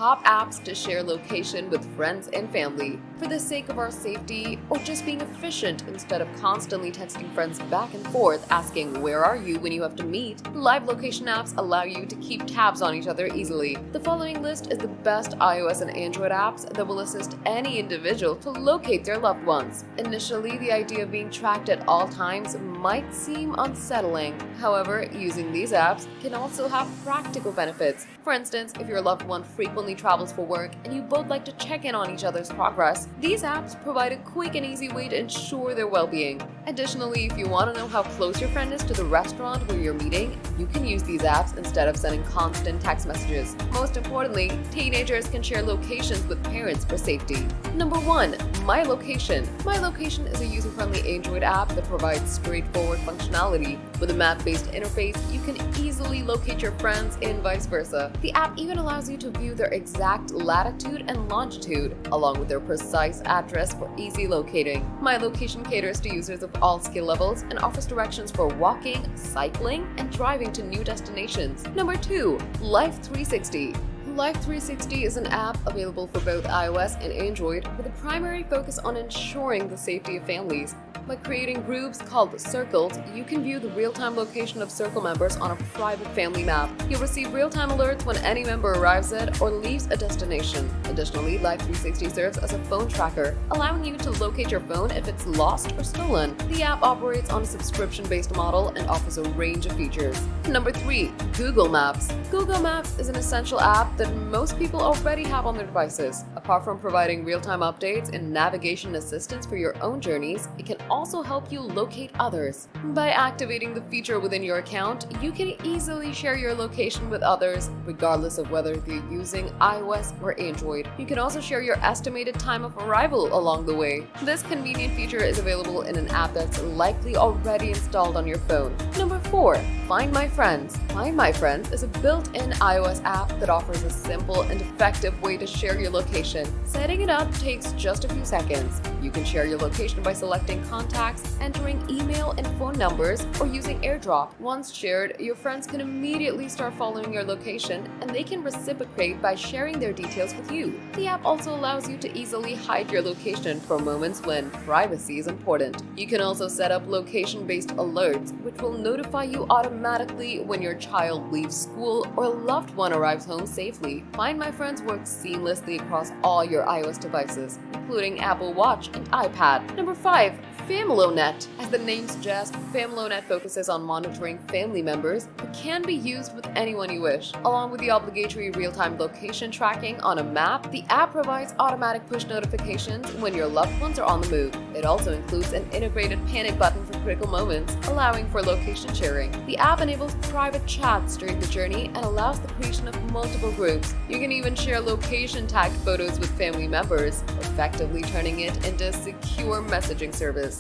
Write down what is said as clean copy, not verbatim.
top apps to share location with friends and family. For the sake of our safety or just being efficient instead of constantly texting friends back and forth asking where are you when you have to meet, live location apps allow you to keep tabs on each other easily. The following list is the best iOS and Android apps that will assist any individual to locate their loved ones. Initially, the idea of being tracked at all times might seem unsettling. However, using these apps can also have practical benefits. For instance, if your loved one frequently travels for work and you both like to check in on each other's progress, these apps provide a quick and easy way to ensure their well-being. Additionally, if you want to know how close your friend is to the restaurant where you're meeting, you can use these apps instead of sending constant text messages. Most importantly, teenagers can share locations with parents for safety. Number 1. My Location. My Location is a user-friendly Android app that provides straightforward functionality. With a map-based interface, you can easily locate your friends and vice versa. The app even allows you to view their exact latitude and longitude, along with their precise address for easy locating. My Location caters to users of all skill levels and offers directions for walking, cycling, and driving to new destinations. Number 2. Life 360. Life 360 is an app available for both iOS and Android with a primary focus on ensuring the safety of families. By creating groups called circles, you can view the real-time location of circle members on a private family map. You'll receive real-time alerts when any member arrives at or leaves a destination. Additionally, Life 360 serves as a phone tracker, allowing you to locate your phone if it's lost or stolen. The app operates on a subscription-based model and offers a range of features. Number 3. Google Maps. Google Maps is an essential app that most people already have on their devices. Apart from providing real-time updates and navigation assistance for your own journeys, it can also help you locate others. By activating the feature within your account, you can easily share your location with others, regardless of whether they're using iOS or Android. You can also share your estimated time of arrival along the way. This convenient feature is available in an app that's likely already installed on your phone. Number 4. Find My Friends. Find My Friends is a built-in iOS app that offers a simple and effective way to share your location. Setting it up takes just a few seconds. You can share your location by selecting contacts, entering email and phone numbers, or using AirDrop. Once shared, your friends can immediately start following your location, and they can reciprocate by sharing their details with you. The app also allows you to easily hide your location for moments when privacy is important. You can also set up location-based alerts, which will notify you automatically when your child leaves school or a loved one arrives home safely. Find My Friends works seamlessly across all your iOS devices, including Apple Watch and iPad. Number 5. FamiloNet. As the name suggests, FamiloNet focuses on monitoring family members but can be used with anyone you wish. Along with the obligatory real-time location tracking on a map, the app provides automatic push notifications when your loved ones are on the move. It also includes an integrated panic button for critical moments, allowing for location sharing. The app enables private chats during the journey and allows the creation of multiple groups. You can even share location-tagged photos with family members, effectively turning it into a secure messaging service.